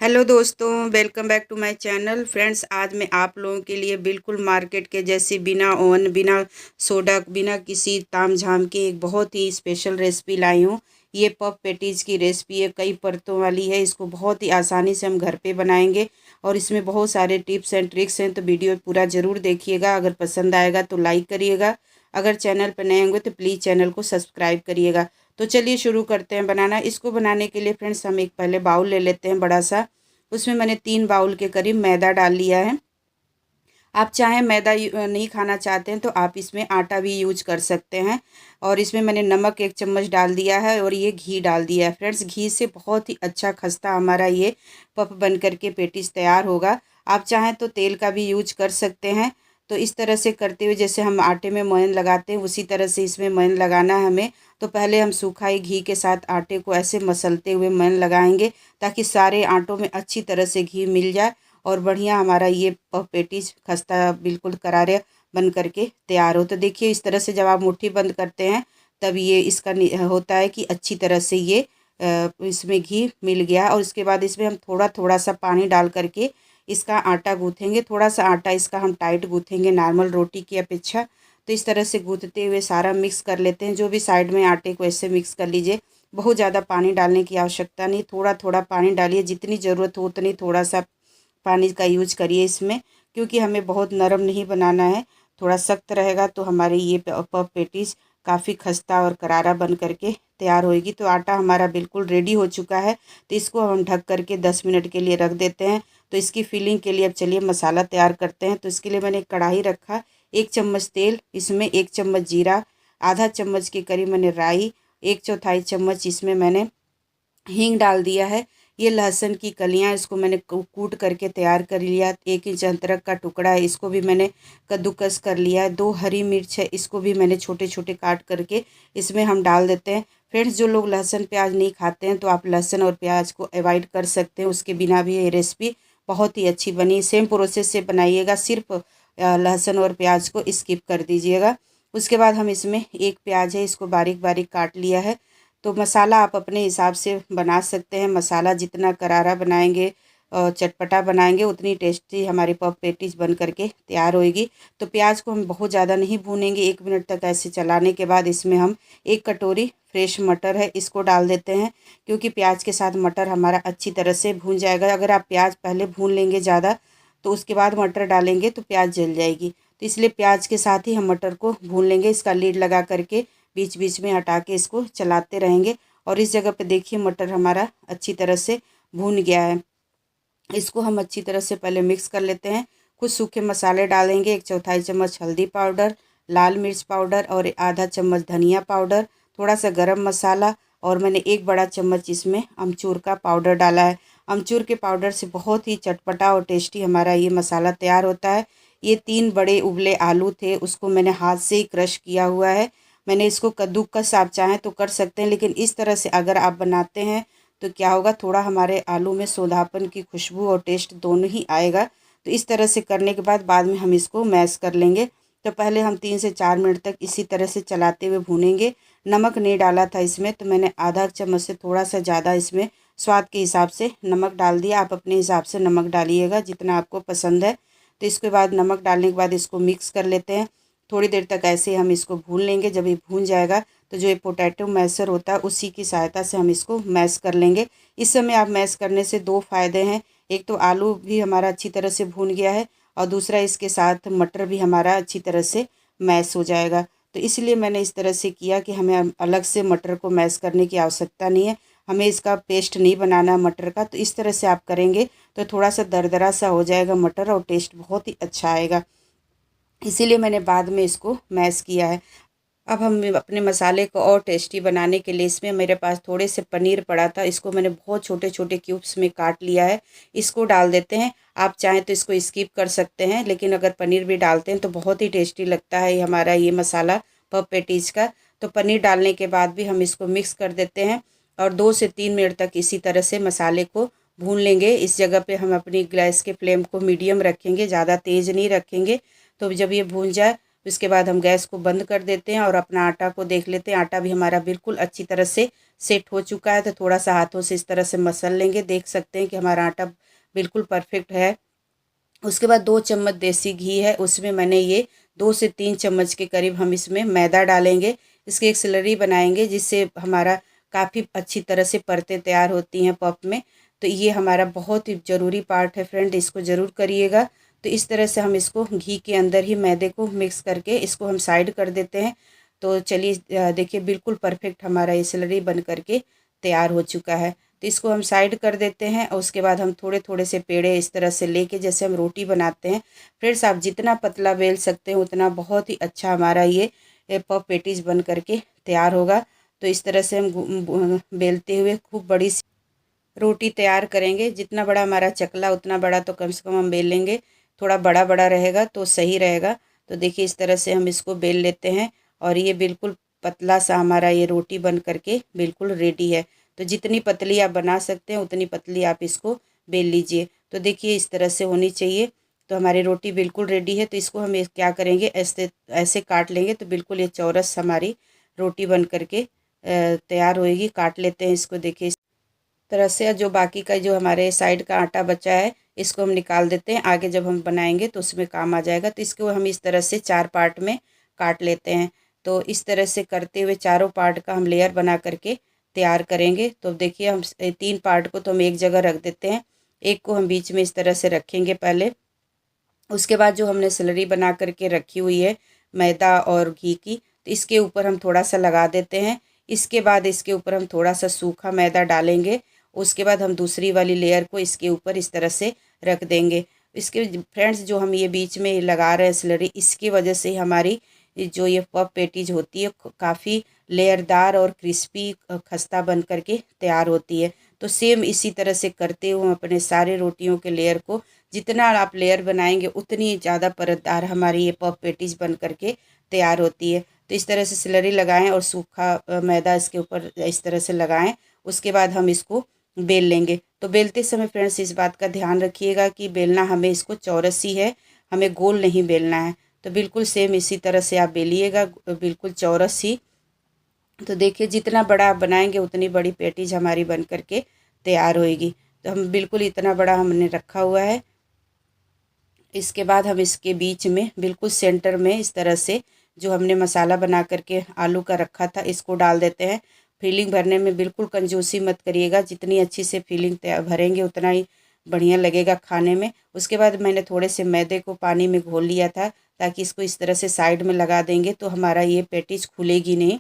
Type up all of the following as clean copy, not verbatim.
Hello दोस्तों, welcome back to my channel. Friends, आज मैं आप लोगों के लिए बिल्कुल मार्केट के जैसी बिना ओवन, बिना सोडा, बिना किसी तामझाम के एक बहुत ही स्पेशल रेसिपी लाई हूँ। ये पफ पेटीज़ की रेसिपी है, कई परतों वाली है। इसको बहुत ही आसानी से हम घर पे बनाएंगे और इसमें बहुत सारे टिप्स एंड ट्रिक्स हैं, तो वीडियो पूरा ज़रूर देखिएगा। अगर पसंद आएगा तो लाइक करिएगा। अगर चैनल पर नए होंगे तो प्लीज़ चैनल को सब्सक्राइब करिएगा। तो चलिए शुरू करते हैं बनाना। इसको बनाने के लिए फ्रेंड्स हम एक पहले बाउल ले लेते हैं बड़ा सा। उसमें मैंने 3 बाउल के करीब मैदा डाल लिया है। आप चाहें मैदा नहीं खाना चाहते हैं तो आप इसमें आटा भी यूज कर सकते हैं। और इसमें मैंने नमक 1 चम्मच डाल दिया है और ये घी डाल दिया है। फ्रेंड्स, घी से बहुत ही अच्छा खस्ता हमारा ये पफ बन करके पेटीज तैयार होगा। आप चाहें तो तेल का भी यूज कर सकते हैं। तो इस तरह से करते हुए जैसे हम आटे में मोयन लगाते हैं उसी तरह से इसमें मोयन लगाना है हमें। तो पहले हम सूखा ही घी के साथ आटे को ऐसे मसलते हुए मोयन लगाएंगे ताकि सारे आटों में अच्छी तरह से घी मिल जाए और बढ़िया हमारा ये पफ पेटीज खस्ता बिल्कुल करारे बन करके तैयार हो। तो देखिए, इस तरह से जब आप मुट्ठी बंद करते हैं तब ये इसका होता है कि अच्छी तरह से ये इसमें घी मिल गया। और उसके बाद इसमें हम थोड़ा थोड़ा सा पानी डाल करके इसका आटा गूँथेंगे। थोड़ा सा आटा इसका हम टाइट गूँथेंगे नॉर्मल रोटी की अपेक्षा। तो इस तरह से गूँथते हुए सारा मिक्स कर लेते हैं। जो भी साइड में आटे को ऐसे मिक्स कर लीजिए। बहुत ज़्यादा पानी डालने की आवश्यकता नहीं, थोड़ा थोड़ा पानी डालिए, जितनी ज़रूरत हो उतनी थोड़ा सा पानी का यूज करिए इसमें, क्योंकि हमें बहुत नरम नहीं बनाना है। थोड़ा सख्त रहेगा तो हमारे ये पफ पेटीज काफ़ी खस्ता और करारा बन करके तैयार होएगी। तो आटा हमारा बिल्कुल रेडी हो चुका है। तो इसको हम ढक करके 10 मिनट के लिए रख देते हैं। तो इसकी फिलिंग के लिए अब चलिए मसाला तैयार करते हैं। तो इसके लिए मैंने कढ़ाई रखा, 1 चम्मच तेल, इसमें 1 चम्मच जीरा, आधा चम्मच के करीब मैंने राई, 1/4 चम्मच इसमें मैंने हींग डाल दिया है। ये लहसुन की कलियां, इसको मैंने कूट करके तैयार कर लिया। 1 इंच अदरक का टुकड़ा है, इसको भी मैंने कद्दूकस कर लिया है। 2 हरी मिर्च है, इसको भी मैंने छोटे छोटे काट करके इसमें हम डाल देते हैं। फ्रेंड्स, जो लोग लहसुन प्याज नहीं खाते हैं तो आप लहसुन और प्याज को अवॉइड कर सकते हैं, उसके बिना भी ये रेसिपी बहुत ही अच्छी बनी। सेम प्रोसेस से बनाइएगा, सिर्फ लहसुन और प्याज को स्किप कर दीजिएगा। उसके बाद हम इसमें 1 प्याज है, इसको बारीक बारीक काट लिया है। तो मसाला आप अपने हिसाब से बना सकते हैं। मसाला जितना करारा बनाएंगे और चटपटा बनाएंगे उतनी टेस्टी हमारी पफ पेटीज बन करके तैयार होएगी। तो प्याज को हम बहुत ज़्यादा नहीं भूनेंगे, 1 मिनट तक ऐसे चलाने के बाद इसमें हम 1 कटोरी फ्रेश मटर है इसको डाल देते हैं, क्योंकि प्याज के साथ मटर हमारा अच्छी तरह से भून जाएगा। अगर आप प्याज पहले भून लेंगे ज़्यादा तो उसके बाद मटर डालेंगे तो प्याज जल जाएगी। तो इसलिए प्याज के साथ ही हम मटर को भून लेंगे। इसका लीड लगा करके बीच बीच में हटा के इसको चलाते रहेंगे। और इस जगह पे देखिए मटर हमारा अच्छी तरह से भून गया है। इसको हम अच्छी तरह से पहले मिक्स कर लेते हैं। कुछ सूखे मसाले डालेंगे, 1/4 चम्मच हल्दी पाउडर, लाल मिर्च पाउडर और आधा चम्मच धनिया पाउडर, थोड़ा सा गरम मसाला और मैंने 1 बड़ा चम्मच इसमें अमचूर का पाउडर डाला है। अमचूर के पाउडर से बहुत ही चटपटा और टेस्टी हमारा ये मसाला तैयार होता है। ये 3 बड़े उबले आलू थे, उसको मैंने हाथ से ही क्रश किया हुआ है। मैंने इसको कद्दूकस आप चाहें तो कर सकते हैं, लेकिन इस तरह से अगर आप बनाते हैं तो क्या होगा, थोड़ा हमारे आलू में सोंधापन की खुशबू और टेस्ट दोनों ही आएगा। तो इस तरह से करने के बाद में हम इसको मैश कर लेंगे। तो पहले हम 3 से 4 मिनट तक इसी तरह से चलाते हुए भूनेंगे। नमक नहीं डाला था इसमें, तो मैंने आधा चम्मच से थोड़ा सा ज़्यादा इसमें स्वाद के हिसाब से नमक डाल दिया। आप अपने हिसाब से नमक डालिएगा जितना आपको पसंद है। तो इसके बाद नमक डालने के बाद इसको मिक्स कर लेते हैं। थोड़ी देर तक ऐसे हम इसको भून लेंगे। जब ये भून जाएगा तो जो ये पोटैटो मैशर होता है उसी की सहायता से हम इसको मैश कर लेंगे। इस समय आप मैश करने से 2 फ़ायदे हैं। एक तो आलू भी हमारा अच्छी तरह से भून गया है और दूसरा इसके साथ मटर भी हमारा अच्छी तरह से मैश हो जाएगा। तो इसलिए मैंने इस तरह से किया कि हमें अलग से मटर को मैश करने की आवश्यकता नहीं है। हमें इसका पेस्ट नहीं बनाना मटर का। तो इस तरह से आप करेंगे तो थोड़ा सा दरदरा सा हो जाएगा मटर और टेस्ट बहुत ही अच्छा आएगा। इसीलिए मैंने बाद में इसको मैश किया है। अब हम अपने मसाले को और टेस्टी बनाने के लिए इसमें मेरे पास थोड़े से पनीर पड़ा था, इसको मैंने बहुत छोटे छोटे क्यूब्स में काट लिया है। इसको डाल देते हैं। आप चाहें तो इसको स्किप कर सकते हैं, लेकिन अगर पनीर भी डालते हैं तो बहुत ही टेस्टी लगता है हमारा ये मसाला पफ पेटीज का। तो पनीर डालने के बाद भी हम इसको मिक्स कर देते हैं और 2 से 3 मिनट तक इसी तरह से मसाले को भून लेंगे। इस जगह पे हम अपनी गैस के फ्लेम को मीडियम रखेंगे, ज़्यादा तेज़ नहीं रखेंगे। तो जब ये भून जाए उसके बाद हम गैस को बंद कर देते हैं और अपना आटा को देख लेते हैं। आटा भी हमारा बिल्कुल अच्छी तरह से सेट हो चुका है। तो थोड़ा सा हाथों से इस तरह से मसल लेंगे, देख सकते हैं कि हमारा आटा बिल्कुल परफेक्ट है। उसके बाद 2 चम्मच देसी घी है, उसमें मैंने ये 2 से 3 चम्मच के करीब हम इसमें मैदा डालेंगे। इसकी एक स्लरी बनाएंगे जिससे हमारा काफ़ी अच्छी तरह से परतें तैयार होती हैं पफ में। तो ये हमारा बहुत ही ज़रूरी पार्ट है फ्रेंड, इसको ज़रूर करिएगा। तो इस तरह से हम इसको घी के अंदर ही मैदे को मिक्स करके इसको हम साइड कर देते हैं। तो चलिए देखिए बिल्कुल परफेक्ट हमारा ये स्लरी बन करके तैयार हो चुका है। तो इसको हम साइड कर देते हैं और उसके बाद हम थोड़े थोड़े से पेड़े इस तरह से लेके जैसे हम रोटी बनाते हैं। फ्रेंड्स आप जितना पतला बेल सकते हैं उतना बहुत ही अच्छा हमारा ये पफ पेटीज बन करके तैयार होगा। तो इस तरह से हम बेलते हुए खूब बड़ी सी रोटी तैयार करेंगे। जितना बड़ा हमारा चकला उतना बड़ा तो कम से कम हम बेल लेंगे, थोड़ा बड़ा बड़ा रहेगा तो सही रहेगा। तो देखिए इस तरह से हम इसको बेल लेते हैं और ये बिल्कुल पतला सा हमारा ये रोटी बन करके बिल्कुल रेडी है। तो जितनी पतली आप बना सकते हैं उतनी पतली आप इसको बेल लीजिए। तो देखिए इस तरह से होनी चाहिए। तो हमारी रोटी बिल्कुल रेडी है। तो इसको हम क्या करेंगे, ऐसे ऐसे काट लेंगे तो बिल्कुल ये चौरस हमारी रोटी बन करके तैयार होएगी। काट लेते हैं इसको। देखिए इस तरह से जो बाकी का जो हमारे साइड का आटा बचा है इसको हम निकाल देते हैं, आगे जब हम बनाएंगे तो उसमें काम आ जाएगा। तो इसको हम इस तरह से 4 पार्ट में काट लेते हैं। तो इस तरह से करते हुए चारों पार्ट का हम लेयर बना करके तैयार करेंगे। तो देखिए हम 3 पार्ट को तो हम एक जगह रख देते हैं, एक को हम बीच में इस तरह से रखेंगे पहले। उसके बाद जो हमने स्लरी बना करके रखी हुई है मैदा और घी की, तो इसके ऊपर हम थोड़ा सा लगा देते हैं। इसके बाद इसके ऊपर हम थोड़ा सा सूखा मैदा डालेंगे। उसके बाद हम दूसरी वाली लेयर को इसके ऊपर इस तरह से रख देंगे। इसके फ्रेंड्स जो हम ये बीच में लगा रहे हैं स्लरी, इसकी वजह से हमारी जो ये पफ पेटीज होती है काफ़ी लेयरदार और क्रिस्पी खस्ता बन करके तैयार होती है। तो सेम इसी तरह से करते हुए अपने सारे रोटियों के लेयर को, जितना आप लेयर बनाएंगे उतनी ज़्यादा परतदार हमारी ये पफ पेटीज बन करके तैयार होती है। तो इस तरह से स्लरी लगाएं और सूखा मैदा इसके ऊपर इस तरह से लगाएं। उसके बाद हम इसको बेल लेंगे। तो बेलते समय फ्रेंड्स इस बात का ध्यान रखिएगा कि बेलना हमें इसको चौरस ही है, हमें गोल नहीं बेलना है। तो बिल्कुल सेम इसी तरह से आप बेलिएगा, बिल्कुल चौरस ही। तो देखिए जितना बड़ा आप बनाएंगे उतनी बड़ी पेटीज हमारी बन करके तैयार होएगी। तो हम बिल्कुल इतना बड़ा हमने रखा हुआ है। इसके बाद हम इसके बीच में बिल्कुल सेंटर में इस तरह से जो हमने मसाला बना करके आलू का रखा था इसको डाल देते हैं। फीलिंग भरने में बिल्कुल कंजूसी मत करिएगा, जितनी अच्छी से फीलिंग भरेंगे उतना ही बढ़िया लगेगा खाने में। उसके बाद मैंने थोड़े से मैदे को पानी में घोल लिया था ताकि इसको इस तरह से साइड में लगा देंगे तो हमारा ये पेटीज खुलेगी नहीं।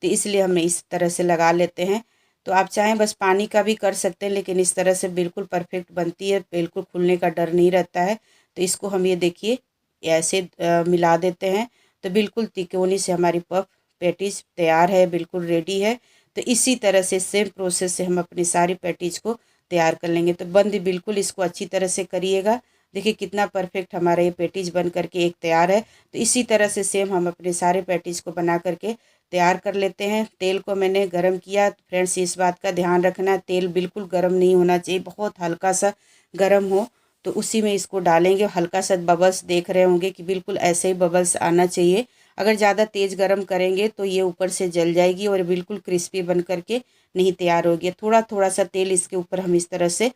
तो इसलिए हम इस तरह से लगा लेते हैं। तो आप चाहें बस पानी का भी कर सकते हैं, लेकिन इस तरह से बिल्कुल परफेक्ट बनती है, बिल्कुल खुलने का डर नहीं रहता है। तो इसको हम ये देखिए ऐसे मिला देते हैं। तो बिल्कुल तिकोनी से हमारी पफ पैटीज तैयार है, बिल्कुल रेडी है। तो इसी तरह से सेम प्रोसेस से हम अपनी सारी पैटीज को तैयार कर लेंगे। तो बंद बिल्कुल इसको अच्छी तरह से करिएगा। देखिए कितना परफेक्ट हमारा ये पैटीज बन करके एक तैयार है। तो इसी तरह से सेम हम अपने सारे पैटीज को बना करके तैयार कर लेते हैं। तेल को मैंने गरम किया। फ्रेंड्स इस बात का ध्यान रखना, तेल बिल्कुल गरम नहीं होना चाहिए, बहुत हल्का सा गरम हो तो उसी में इसको डालेंगे। हल्का सा बबल्स देख रहे होंगे कि बिल्कुल ऐसे ही बबल्स आना चाहिए। अगर ज़्यादा तेज़ गरम करेंगे तो ये ऊपर से जल जाएगी और बिल्कुल क्रिस्पी बन करके नहीं तैयार होगी। थोड़ा थोड़ा सा तेल इसके ऊपर हम इस तरह से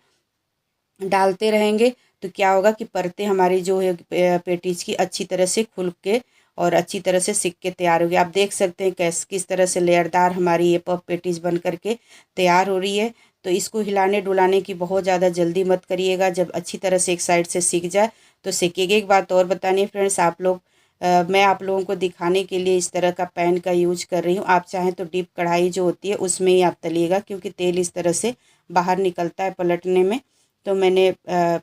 डालते रहेंगे तो क्या होगा कि परतें हमारी जो है पेटीज की अच्छी तरह से खुल के और अच्छी तरह से सिक के तैयार होगी। आप देख सकते हैं किस तरह से लेयरदार हमारी ये पफ पेटीज बन करके तैयार हो रही है। तो इसको हिलाने डुलाने की बहुत ज़्यादा जल्दी मत करिएगा। जब अच्छी तरह से एक साइड से सिक जाए तो सेकेगा। एक बात और बतानी है फ्रेंड्स, मैं आप लोगों को दिखाने के लिए इस तरह का पैन का यूज कर रही हूँ। आप चाहें तो डीप कढ़ाई जो होती है उसमें ही आप तलिएगा, क्योंकि तेल इस तरह से बाहर निकलता है पलटने में। तो मैंने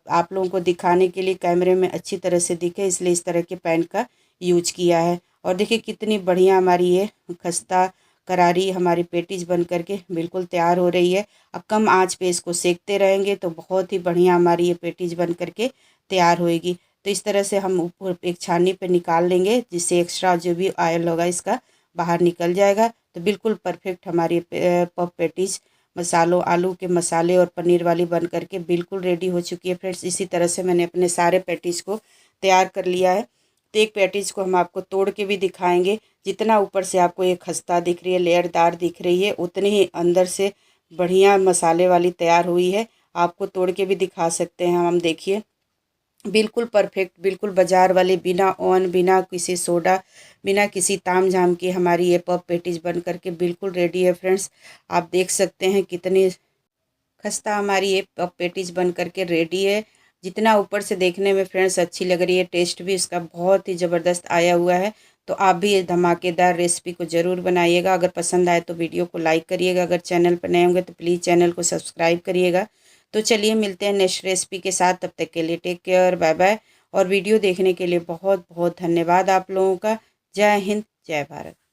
आप लोगों को दिखाने के लिए कैमरे में अच्छी तरह से दिखे इसलिए इस तरह के पैन का यूज किया है। और देखिए कितनी बढ़िया हमारी ये खस्ता करारी हमारी पेटीज बन करके बिल्कुल तैयार हो रही है। अब कम आंच पे इसको सेकते रहेंगे तो बहुत ही बढ़िया हमारी ये पेटीज बन करके तैयार होएगी। तो इस तरह से हम ऊपर एक छाननी पे निकाल लेंगे, जिससे एक्स्ट्रा जो भी ऑयल होगा इसका बाहर निकल जाएगा। तो बिल्कुल परफेक्ट हमारी पफ पेटीज मसालों आलू के मसाले और पनीर वाली बन करके बिल्कुल रेडी हो चुकी है फ्रेंड्स। इसी तरह से मैंने अपने सारे पैटीज को तैयार कर लिया है। तो एक पैटीज को हम आपको तोड़ के भी दिखाएंगे। जितना ऊपर से आपको ये खस्ता दिख रही है, लेयरदार दिख रही है, उतनी ही अंदर से बढ़िया मसाले वाली तैयार हुई है। आपको तोड़ के भी दिखा सकते हैं हम। देखिए बिल्कुल परफेक्ट, बिल्कुल बाजार वाले, बिना ओवन, बिना किसी सोडा, बिना किसी ताम झाम के हमारी ये पफ पेटीज बन करके बिल्कुल रेडी है फ्रेंड्स। आप देख सकते हैं कितनी खस्ता हमारी ये पफ पेटीज बन करके रेडी है। जितना ऊपर से देखने में फ्रेंड्स अच्छी लग रही है, टेस्ट भी इसका बहुत ही ज़बरदस्त आया हुआ है। तो आप भी इस धमाकेदार रेसिपी को ज़रूर बनाइएगा। अगर पसंद आए तो वीडियो को लाइक करिएगा। अगर चैनल पर नए होंगे तो प्लीज़ चैनल को सब्सक्राइब करिएगा। तो चलिए मिलते हैं नेक्स्ट रेसिपी के साथ। तब तक के लिए टेक केयर, बाय बाय। और वीडियो देखने के लिए बहुत बहुत धन्यवाद आप लोगों का। जय हिंद, जय भारत।